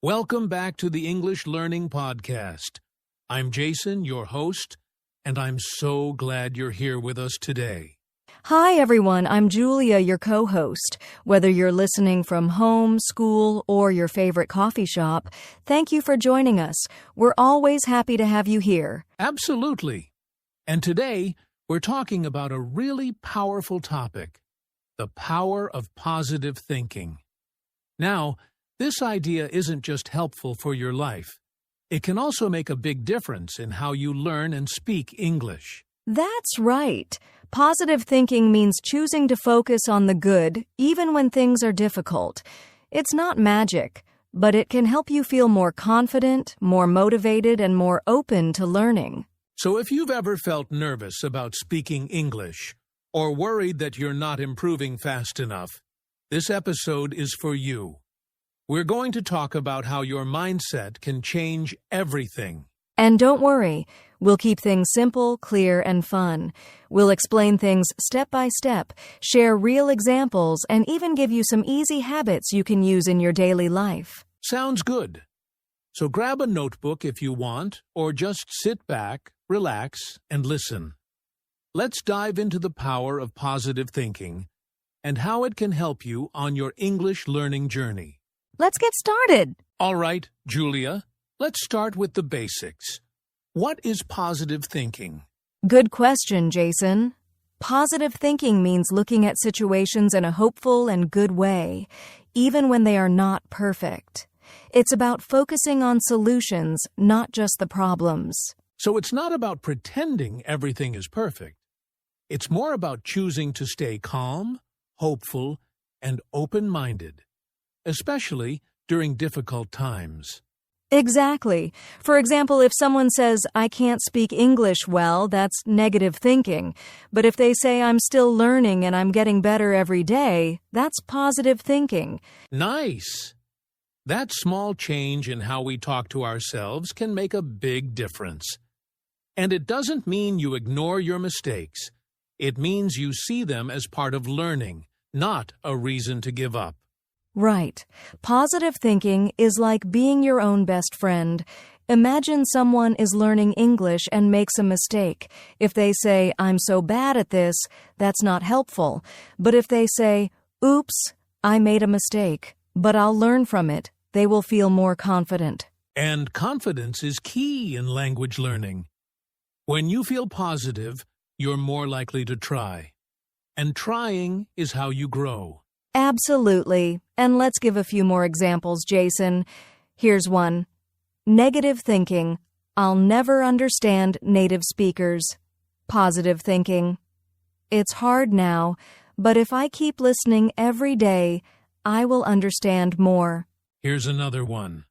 Welcome back to the English Learning Podcast. I'm Jason, your host, and I'm so glad you're here with us today. Hi, everyone. I'm Julia, your co-host. Whether you're listening from home, school, or your favorite coffee shop, thank you for joining us. We're always happy to have you here. Absolutely. And today, we're talking about a really powerful topic, the power of positive thinking. Now, this idea isn't just helpful for your life. It can also make a big difference in how you learn and speak English. That's right. Positive thinking means choosing to focus on the good, even when things are difficult. It's not magic, but it can help you feel more confident, more motivated, and more open to learning. So if you've ever felt nervous about speaking English, or worried that you're not improving fast enough, this episode is for you. We're going to talk about how your mindset can change everything. And don't worry, we'll keep things simple, clear, and fun. We'll explain things step by step, share real examples, and even give you some easy habits you can use in your daily life. Sounds good. So grab a notebook if you want, or just sit back, relax, and listen. Let's dive into the power of positive thinking and how it can help you on your English learning journey. Let's get started. All right, Julia, let's start with the basics. What is positive thinking? Good question, Jason. Positive thinking means looking at situations in a hopeful and good way, even when they are not perfect. It's about focusing on solutions, not just the problems. So it's not about pretending everything is perfect. It's more about choosing to stay calm, hopeful, and open-minded, especially during difficult times. Exactly. For example, if someone says, I can't speak English well, that's negative thinking. But if they say, I'm still learning and I'm getting better every day, that's positive thinking. Nice! That small change in how we talk to ourselves can make a big difference. And it doesn't mean you ignore your mistakes. It means you see them as part of learning, not a reason to give up. Right. Positive thinking is like being your own best friend. Imagine someone is learning English and makes a mistake. If they say, I'm so bad at this, that's not helpful. But if they say, oops, I made a mistake, but I'll learn from it, they will feel more confident. And confidence is key in language learning. When you feel positive, you're more likely to try. And trying is how you grow. Absolutely. And let's give a few more examples, Jason. Here's one. Negative thinking. I'll never understand native speakers. Positive thinking. It's hard now, but if I keep listening every day, I will understand more. Here's another one.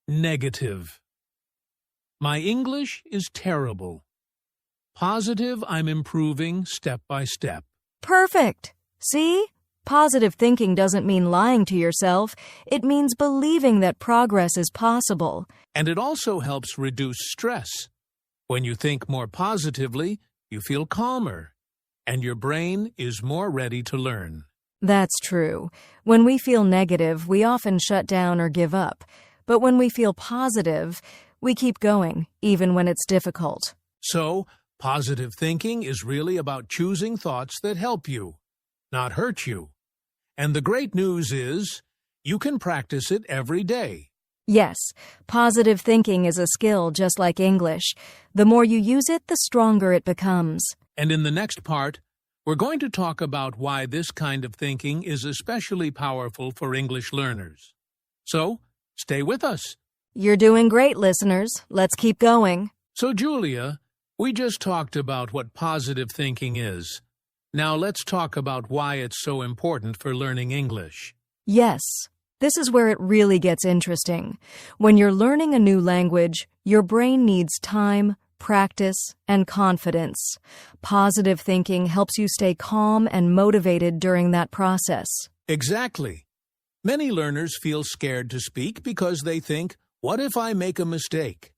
Negative. My English is terrible. Positive, I'm improving step by step. Perfect. See? Positive thinking doesn't mean lying to yourself. It means believing that progress is possible. And it also helps reduce stress. When you think more positively, you feel calmer, and your brain is more ready to learn. That's true. When we feel negative, we often shut down or give up. But when we feel positive, we keep going, even when it's difficult. So, positive thinking is really about choosing thoughts that help you, not hurt you. And the great news is, you can practice it every day. Yes, positive thinking is a skill just like English. The more you use it, the stronger it becomes. And in the next part, we're going to talk about why this kind of thinking is especially powerful for English learners. So, stay with us. You're doing great, listeners. Let's keep going. So, Julia, we just talked about what positive thinking is. Now let's talk about why it's so important for learning English. Yes, this is where it really gets interesting. When you're learning a new language, your brain needs time, practice, and confidence. Positive thinking helps you stay calm and motivated during that process. Exactly. Many learners feel scared to speak because they think, what if I make a mistake?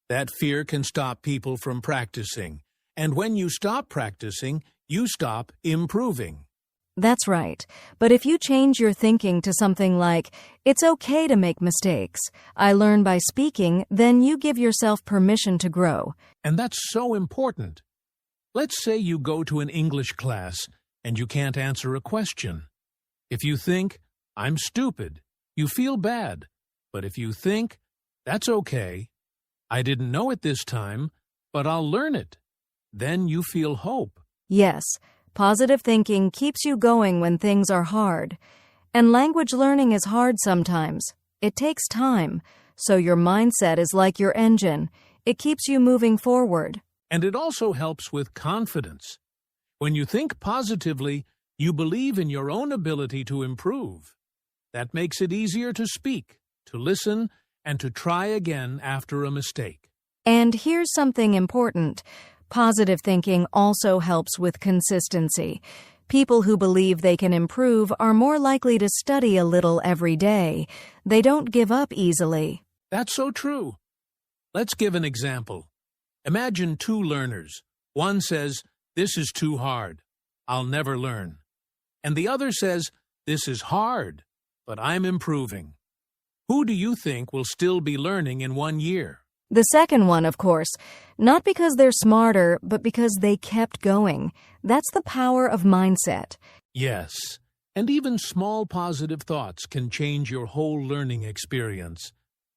That fear can stop people from practicing. And when you stop practicing, you stop improving. That's right. But if you change your thinking to something like, it's okay to make mistakes, I learn by speaking, then you give yourself permission to grow. And that's so important. Let's say you go to an English class and you can't answer a question. If you think, I'm stupid, you feel bad. But if you think, that's okay, I didn't know it this time, but I'll learn it, then you feel hope. Yes, positive thinking keeps you going when things are hard. And language learning is hard sometimes. It takes time, so your mindset is like your engine. It keeps you moving forward. And it also helps with confidence. When you think positively, you believe in your own ability to improve. That makes it easier to speak, to listen, and to try again after a mistake. And here's something important. Positive thinking also helps with consistency. People who believe they can improve are more likely to study a little every day. They don't give up easily. That's so true. Let's give an example. Imagine two learners. One says, this is too hard. I'll never learn. And the other says, this is hard, but I'm improving. Who do you think will still be learning in 1 year? The second one, of course, not because they're smarter, but because they kept going. That's the power of mindset. Yes, and even small positive thoughts can change your whole learning experience.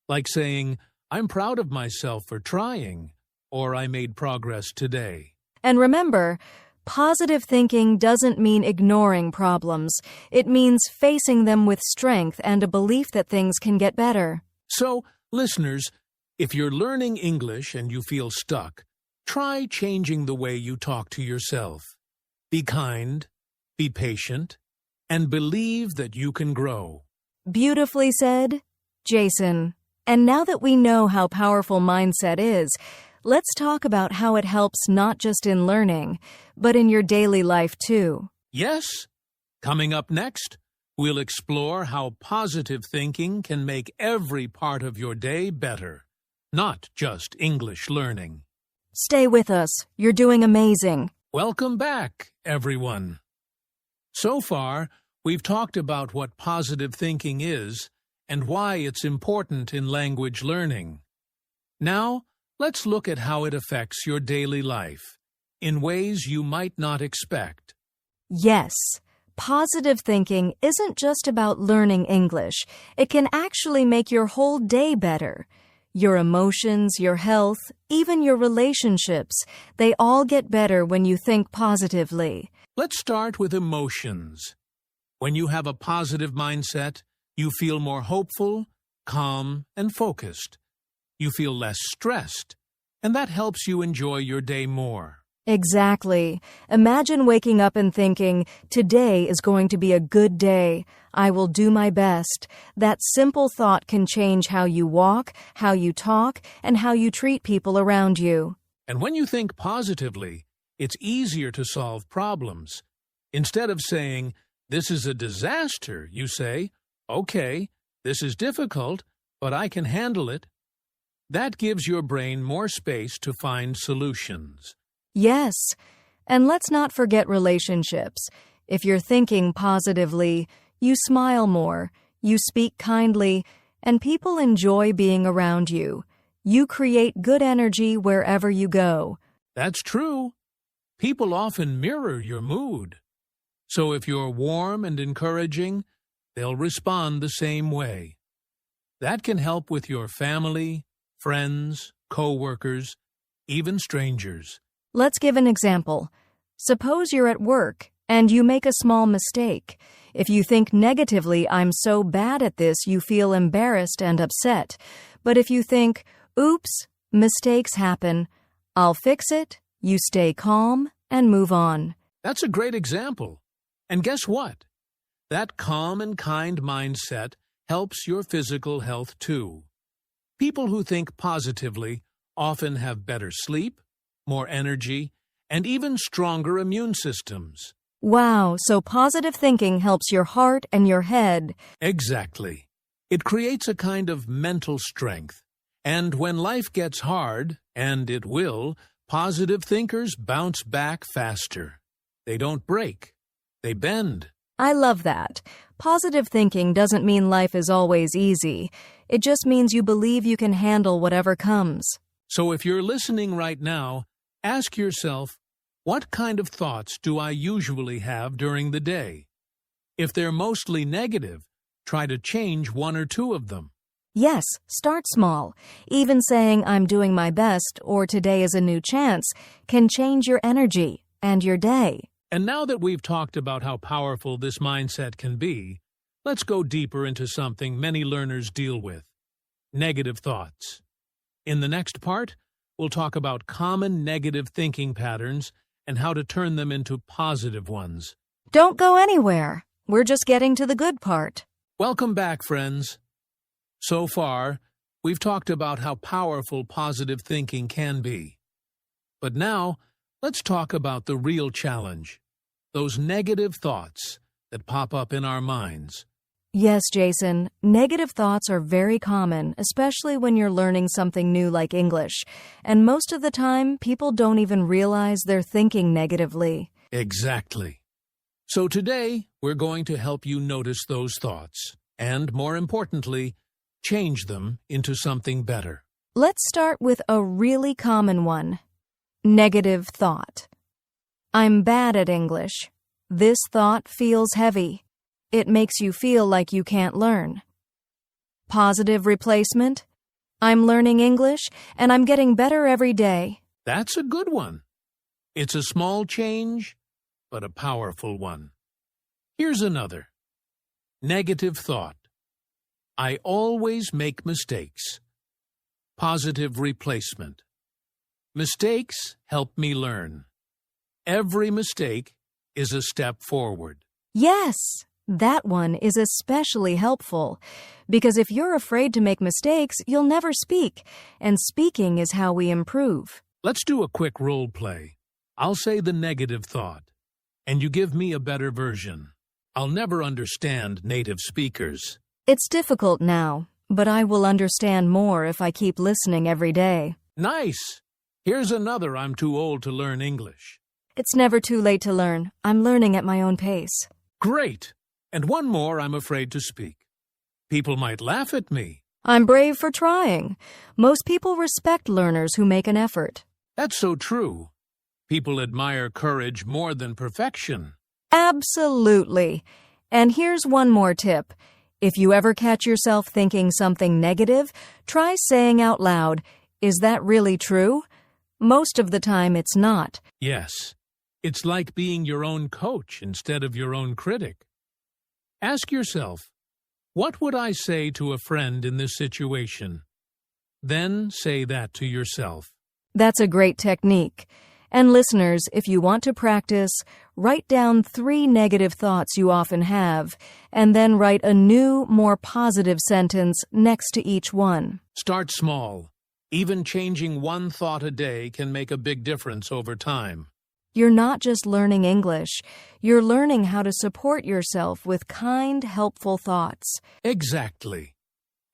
Like saying, I'm proud of myself for trying, or I made progress today. And remember, positive thinking doesn't mean ignoring problems. It means facing them with strength and a belief that things can get better. So, listeners, if you're learning English and you feel stuck, try changing the way you talk to yourself. Be kind, be patient, and believe that you can grow. Beautifully said, Jason. And now that we know how powerful mindset is, let's talk about how it helps not just in learning, but in your daily life too. Yes. Coming up next, we'll explore how positive thinking can make every part of your day better. Not just English learning. Stay with us. You're doing amazing. Welcome back, everyone. So far, we've talked about what positive thinking is and why it's important in language learning. Now, let's look at how it affects your daily life in ways you might not expect. Yes, positive thinking isn't just about learning English. It can actually make your whole day better. Your emotions, your health, even your relationships, they all get better when you think positively. Let's start with emotions. When you have a positive mindset, you feel more hopeful, calm, and focused. You feel less stressed, and that helps you enjoy your day more. Exactly. Imagine waking up and thinking, today is going to be a good day. I will do my best. That simple thought can change how you walk, how you talk, and how you treat people around you. And when you think positively, it's easier to solve problems. Instead of saying, this is a disaster, you say, okay, this is difficult, but I can handle it. That gives your brain more space to find solutions. Yes, and let's not forget relationships. If you're thinking positively, you smile more, you speak kindly, and people enjoy being around you. You create good energy wherever you go. That's true. People often mirror your mood. So if you're warm and encouraging, they'll respond the same way. That can help with your family, friends, co-workers, even strangers. Let's give an example. Suppose you're at work and you make a small mistake. If you think negatively, I'm so bad at this, you feel embarrassed and upset. But if you think, oops, mistakes happen, I'll fix it, you stay calm and move on. That's a great example. And guess what? That calm and kind mindset helps your physical health too. People who think positively often have better sleep, more energy, and even stronger immune systems. Wow, so positive thinking helps your heart and your head. Exactly. It creates a kind of mental strength. And when life gets hard, and it will, positive thinkers bounce back faster. They don't break. They bend. I love that. Positive thinking doesn't mean life is always easy. It just means you believe you can handle whatever comes. So if you're listening right now, ask yourself, what kind of thoughts do I usually have during the day? If they're mostly negative, try to change one or two of them. Yes, start small. Even saying I'm doing my best or today is a new chance can change your energy and your day. And now that we've talked about how powerful this mindset can be, let's go deeper into something many learners deal with: negative thoughts. In the next part, we'll talk about common negative thinking patterns and how to turn them into positive ones. Don't go anywhere. We're just getting to the good part. Welcome back, friends. So far, we've talked about how powerful positive thinking can be. But now, let's talk about the real challenge, those negative thoughts that pop up in our minds. Yes, Jason, negative thoughts are very common, especially when you're learning something new like English. And most of the time, people don't even realize they're thinking negatively. Exactly. So today, we're going to help you notice those thoughts and, more importantly, change them into something better. Let's start with a really common one. Negative thought. I'm bad at English. This thought feels heavy. It makes you feel like you can't learn. Positive replacement. I'm learning English and I'm getting better every day. That's a good one. It's a small change, but a powerful one. Here's another. Negative thought. I always make mistakes. Positive replacement. Mistakes help me learn. Every mistake is a step forward. Yes, that one is especially helpful. Because if you're afraid to make mistakes, you'll never speak. And speaking is how we improve. Let's do a quick role play. I'll say the negative thought, and you give me a better version. I'll never understand native speakers. It's difficult now, but I will understand more if I keep listening every day. Nice! Here's another: I'm too old to learn English. It's never too late to learn. I'm learning at my own pace. Great! And one more: I'm afraid to speak. People might laugh at me. I'm brave for trying. Most people respect learners who make an effort. That's so true. People admire courage more than perfection. Absolutely. And here's one more tip. If you ever catch yourself thinking something negative, try saying out loud, "Is that really true?" Most of the time it's not. Yes. It's like being your own coach instead of your own critic. Ask yourself, what would I say to a friend in this situation? Then say that to yourself. That's a great technique. And listeners, if you want to practice, write down 3 negative thoughts you often have, and then write a new, more positive sentence next to each one. Start small. Even changing one thought a day can make a big difference over time. You're not just learning English. You're learning how to support yourself with kind, helpful thoughts. Exactly.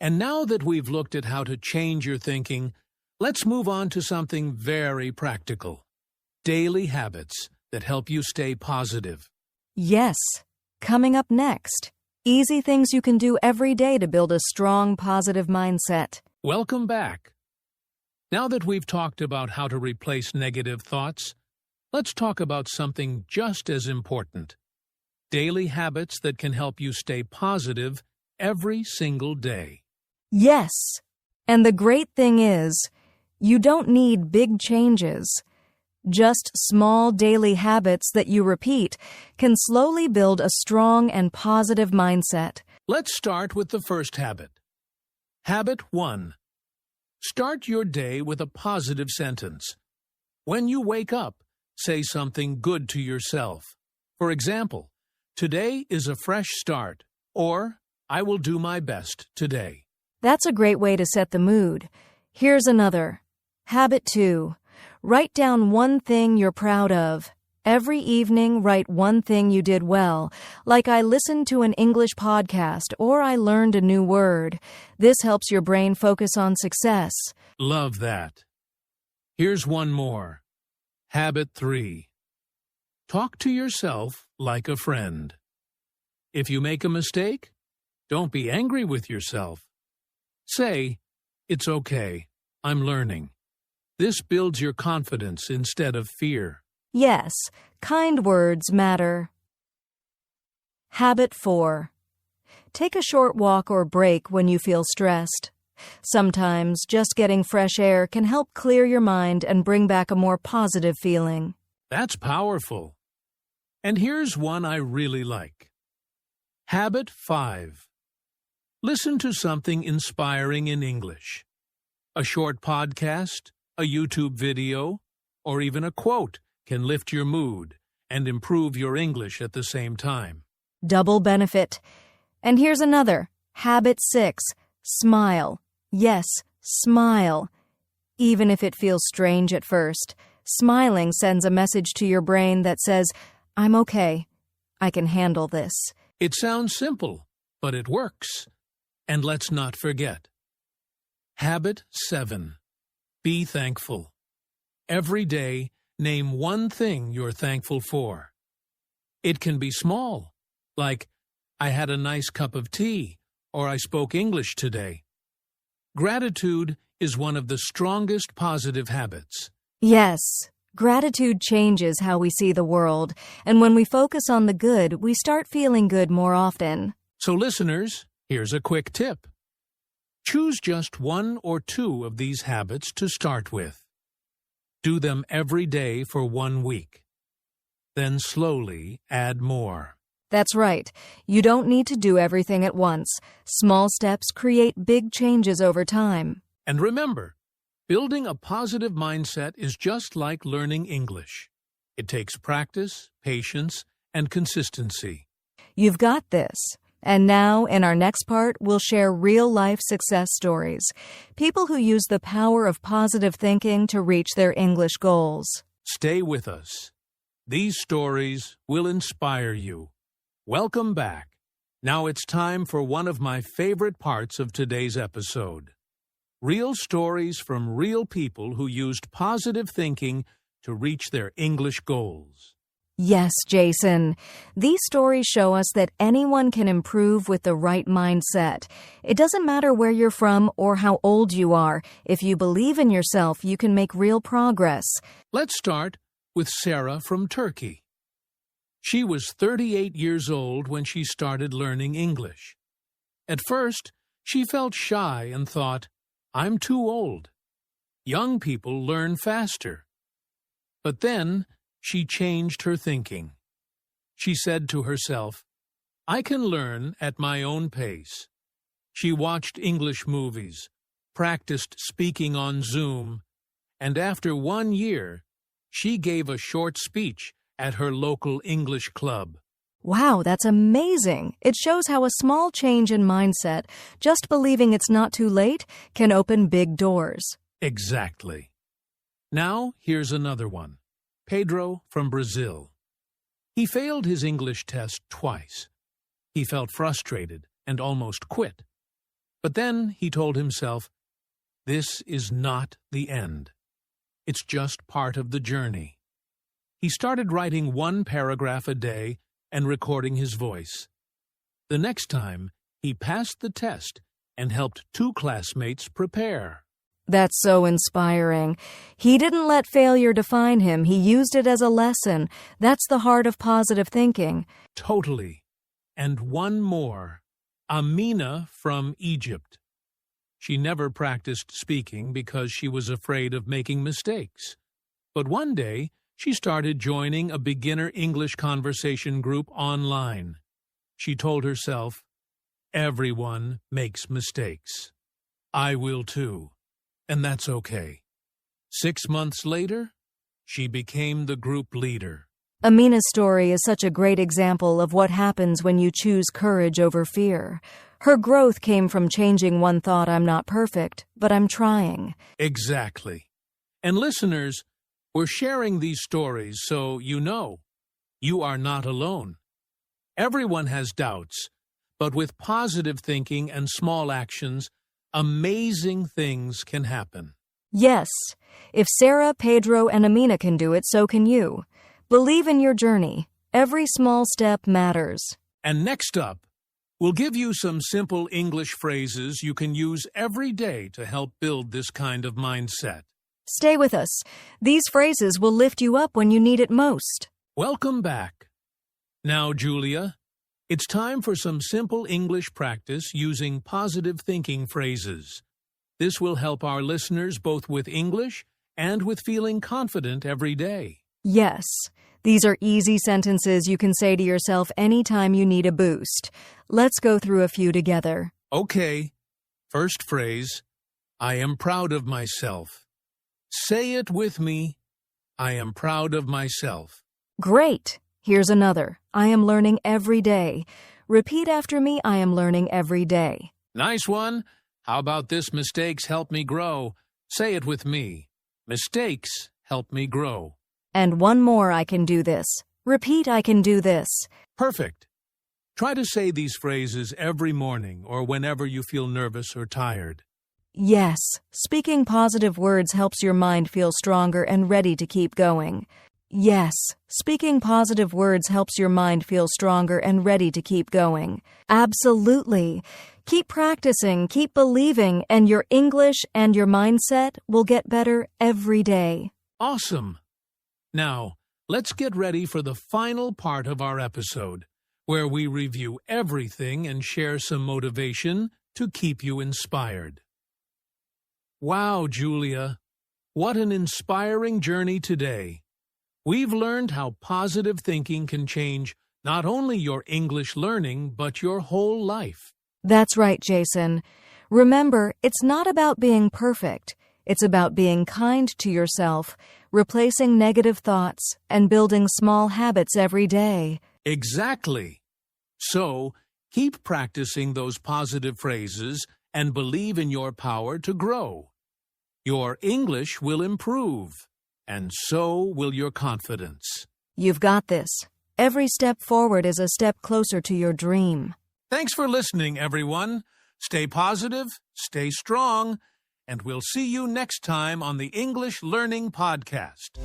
And now that we've looked at how to change your thinking, let's move on to something very practical. Daily habits that help you stay positive. Yes. Coming up next, easy things you can do every day to build a strong, positive mindset. Welcome back. Now that we've talked about how to replace negative thoughts, let's talk about something just as important: daily habits that can help you stay positive every single day. Yes. And the great thing is, you don't need big changes. Just small daily habits that you repeat can slowly build a strong and positive mindset. Let's start with the first habit. Habit 1. Start your day with a positive sentence. When you wake up, say something good to yourself. For example, today is a fresh start, or I will do my best today. That's a great way to set the mood. Here's another. Habit 2. Write down one thing you're proud of. Every evening, write one thing you did well, like I listened to an English podcast or I learned a new word. This helps your brain focus on success. Love that. Here's one more. Habit 3. Talk to yourself like a friend. If you make a mistake, don't be angry with yourself. Say, "It's okay, I'm learning." This builds your confidence instead of fear. Yes, kind words matter. Habit 4. Take a short walk or break when you feel stressed. Sometimes just getting fresh air can help clear your mind and bring back a more positive feeling. That's powerful. And here's one I really like. Habit 5. Listen to something inspiring in English. A short podcast, a YouTube video, or even a quote can lift your mood and improve your English at the same time. Double benefit. And here's another. Habit 6. Smile. Yes, smile. Even if it feels strange at first, smiling sends a message to your brain that says, "I'm okay. I can handle this." It sounds simple, but it works. And let's not forget. Habit 7. Be thankful. Every day, name one thing you're thankful for. It can be small, like, "I had a nice cup of tea," or "I spoke English today." Gratitude is one of the strongest positive habits. Yes, gratitude changes how we see the world, and when we focus on the good, we start feeling good more often. So listeners, here's a quick tip. Choose just one or two of these habits to start with. Do them every day for 1 week. Then slowly add more. That's right. You don't need to do everything at once. Small steps create big changes over time. And remember, building a positive mindset is just like learning English. It takes practice, patience, and consistency. You've got this. And now, in our next part, we'll share real-life success stories. People who use the power of positive thinking to reach their English goals. Stay with us. These stories will inspire you. Welcome back. Now it's time for one of my favorite parts of today's episode. Real stories from real people who used positive thinking to reach their English goals. Yes, Jason. These stories show us that anyone can improve with the right mindset. It doesn't matter where you're from or how old you are. If you believe in yourself, you can make real progress. Let's start with Sarah from Turkey. She was 38 years old when she started learning English. At first, she felt shy and thought, "I'm too old. Young people learn faster." But then, she changed her thinking. She said to herself, "I can learn at my own pace." She watched English movies, practiced speaking on Zoom, and after 1 year, she gave a short speech at her local English club. Wow, that's amazing. It shows how a small change in mindset, just believing it's not too late, can open big doors. Exactly. Now, here's another one. Pedro from Brazil. He failed his English test twice. He felt frustrated and almost quit. But then he told himself, "This is not the end. It's just part of the journey." He started writing 1 paragraph a day and recording his voice. The next time, he passed the test and helped 2 classmates prepare. That's so inspiring. He didn't let failure define him. He used it as a lesson. That's the heart of positive thinking. Totally. And one more. Amina from Egypt. She never practiced speaking because she was afraid of making mistakes. But one day, she started joining a beginner English conversation group online. She told herself, "Everyone makes mistakes. I will too. And that's okay." 6 months later, she became the group leader. Amina's story is such a great example of what happens when you choose courage over fear. Her growth came from changing one thought, "I'm not perfect, but I'm trying." Exactly. And listeners, we're sharing these stories so you know you are not alone. Everyone has doubts, but with positive thinking and small actions, amazing things can happen. Yes, if Sarah, Pedro, and Amina can do it, so can you. Believe in your journey. Every small step matters. And next up, we'll give you some simple English phrases you can use every day to help build this kind of mindset. Stay with us. These phrases will lift you up when you need it most. Welcome back. Now, Julia, it's time for some simple English practice using positive thinking phrases. This will help our listeners both with English and with feeling confident every day. Yes, these are easy sentences you can say to yourself anytime you need a boost. Let's go through a few together. Okay. First phrase, I am proud of myself. Say it with me. I am proud of myself. Great. Here's another. I am learning every day. Repeat after me. I am learning every day. Nice one. How about this? Mistakes help me grow. Say it with me. Mistakes help me grow. And one more. I can do this. Repeat. I can do this. Perfect. Try to say these phrases every morning or whenever you feel nervous or tired. Yes, speaking positive words helps your mind feel stronger and ready to keep going. Yes, speaking positive words helps your mind feel stronger and ready to keep going. Absolutely. Keep practicing, keep believing, and your English and your mindset will get better every day. Awesome. Now, let's get ready for the final part of our episode, where we review everything and share some motivation to keep you inspired. Wow, Julia, what an inspiring journey today. We've learned how positive thinking can change not only your English learning, but your whole life. That's right, Jason. Remember, it's not about being perfect. It's about being kind to yourself, replacing negative thoughts, and building small habits every day. Exactly. So, keep practicing those positive phrases and believe in your power to grow. Your English will improve, and so will your confidence. You've got this. Every step forward is a step closer to your dream. Thanks for listening, everyone. Stay positive, stay strong, and we'll see you next time on the English Learning Podcast.